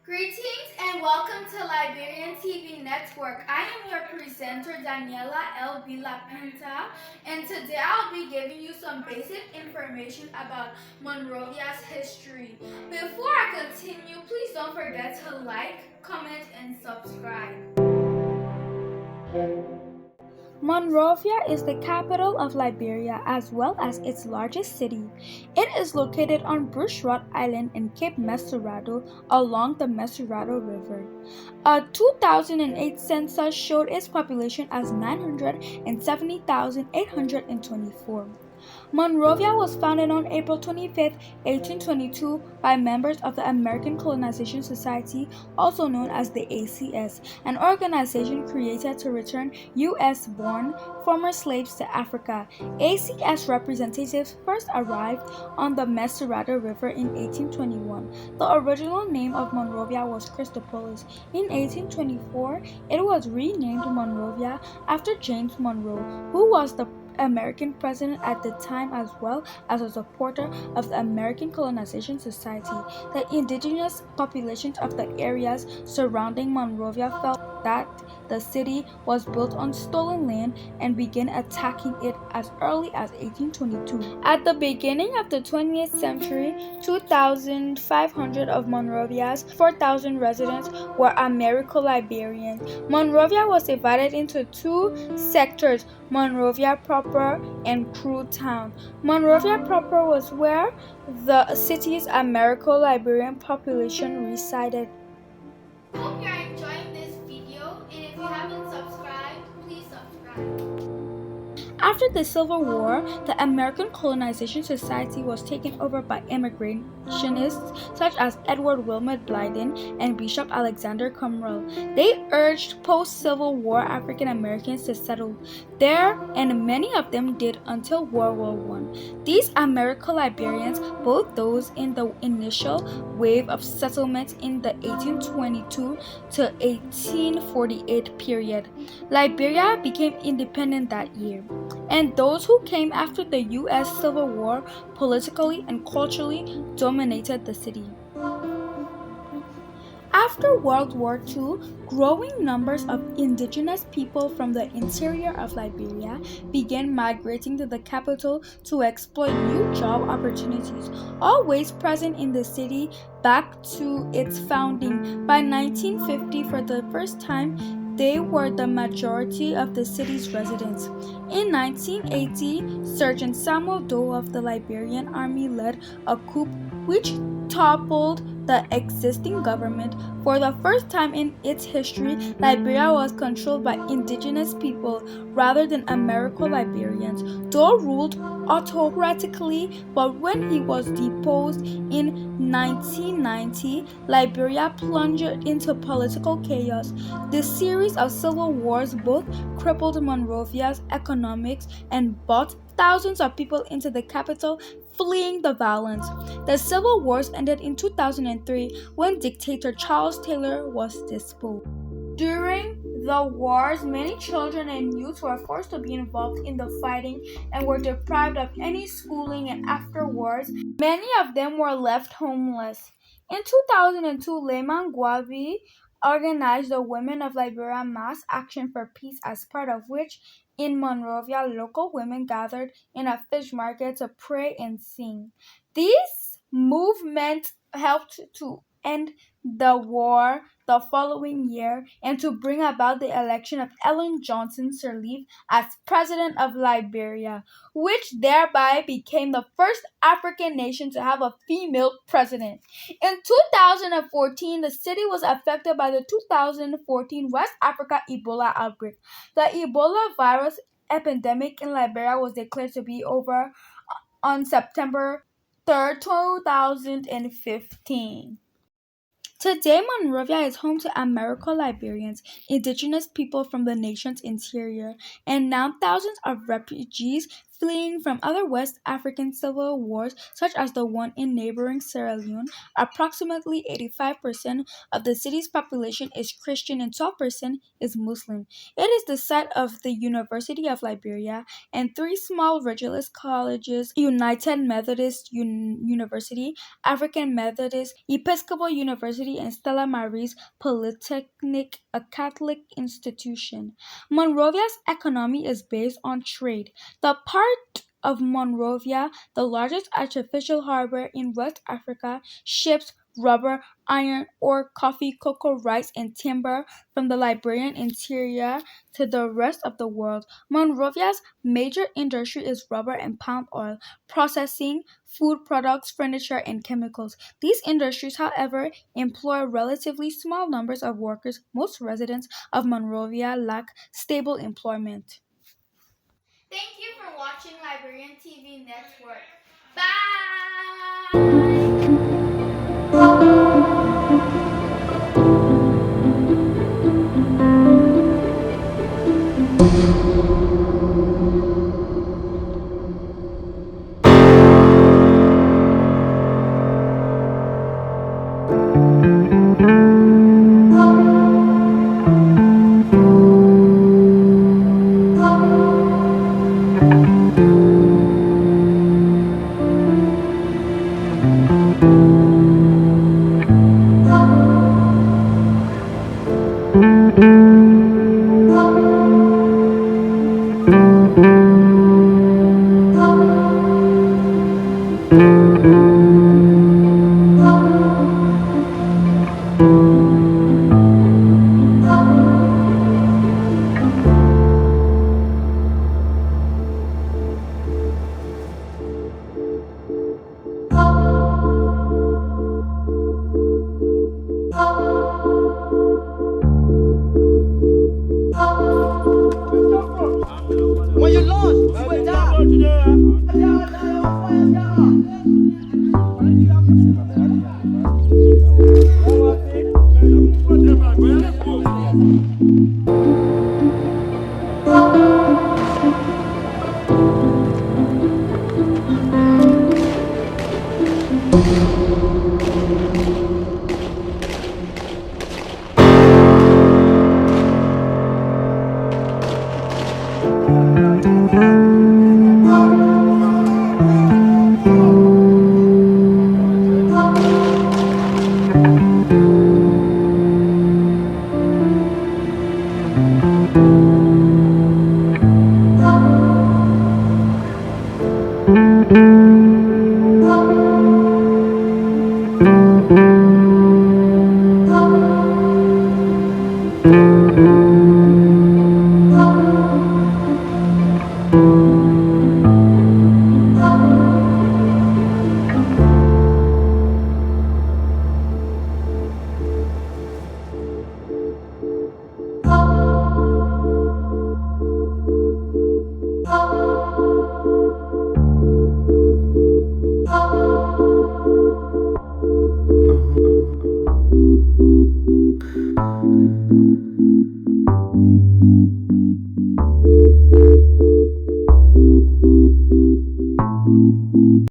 Greetings and welcome to Liberian TV Network. I am your presenter Daniela L.B. Lapenta, and today I'll be giving you some basic information about Monrovia's history. Before I continue, please don't forget to like, comment, and subscribe. Monrovia is the capital of Liberia as well as its largest city. It is located on Bushrod Island in Cape Mesurado along the Mesurado River. A 2008 census showed its population as 970,824. Monrovia was founded on April 25, 1822 by members of the American Colonization Society, also known as the ACS, an organization created to return U.S.-born former slaves to Africa. ACS representatives first arrived on the Mesurado River in 1821. The original name of Monrovia was Christopolis. In 1824, it was renamed Monrovia after James Monroe, who was the American president at the time as well as a supporter of the American Colonization Society. The indigenous populations of the areas surrounding Monrovia felt that the city was built on stolen land and began attacking it as early as 1822. At the beginning of the 20th century, 2,500 of Monrovia's 4,000 residents were Americo-Liberians. Monrovia was divided into two sectors, Monrovia proper and Crew Town. Monrovia proper was where the city's Americo-Liberian population resided. I hope you're enjoying this video, and if you haven't subscribed, please subscribe. After the Civil War, the American Colonization Society was taken over by immigrationists such as Edward Wilmot Blyden and Bishop Alexander Cumrell. They urged post-Civil War African Americans to settle there, and many of them did until World War I. These Americo-Liberians, both those in the initial wave of settlement in the 1822 to 1848 period, Liberia became independent that year, and those who came after the U.S. Civil War politically and culturally dominated the city. After World War II, growing numbers of indigenous people from the interior of Liberia began migrating to the capital to exploit new job opportunities, always present in the city back to its founding. By 1950, for the first time, they were the majority of the city's residents. In 1980, Sergeant Samuel Doe of the Liberian Army led a coup which toppled the existing government. For the first time in its history, Liberia was controlled by indigenous people rather than Americo-Liberians. Doe ruled autocratically, but when he was deposed in 1990, Liberia plunged into political chaos. The series of civil wars both crippled Monrovia's economics and brought thousands of people into the capital, fleeing the violence. The civil wars ended in 2003 when dictator Charles Taylor was disposed. During the wars, many children and youth were forced to be involved in the fighting and were deprived of any schooling, and afterwards, many of them were left homeless. In 2002, Lehman Gwabi organized the Women of Liberia Mass Action for Peace, as part of which, in Monrovia, local women gathered in a fish market to pray and sing. This movement helped to end the war the following year and to bring about the election of Ellen Johnson Sirleaf as president of Liberia, which thereby became the first African nation to have a female president. In 2014, the city was affected by the 2014 West Africa Ebola outbreak. The Ebola virus epidemic in Liberia was declared to be over on September 3rd, 2015. Today, Monrovia is home to Americo-Liberians, indigenous people from the nation's interior, and now thousands of refugees fleeing from other West African civil wars, such as the one in neighboring Sierra Leone. Approximately 85% of the city's population is Christian and 12% is Muslim. It is the site of the University of Liberia and three small religious colleges: United Methodist University, African Methodist, Episcopal University, and Stella Maris Polytechnic, a Catholic institution. Monrovia's economy is based on trade. The part of Monrovia, the largest artificial harbor in West Africa, ships rubber, iron ore, coffee, cocoa, rice, and timber from the Liberian interior to the rest of the world. Monrovia's major industry is rubber and palm oil processing, food products, furniture, and chemicals. These industries, however, employ relatively small numbers of workers. Most residents of Monrovia lack stable employment. Thank you for watching Liberian TV Network. When you lost, you will die.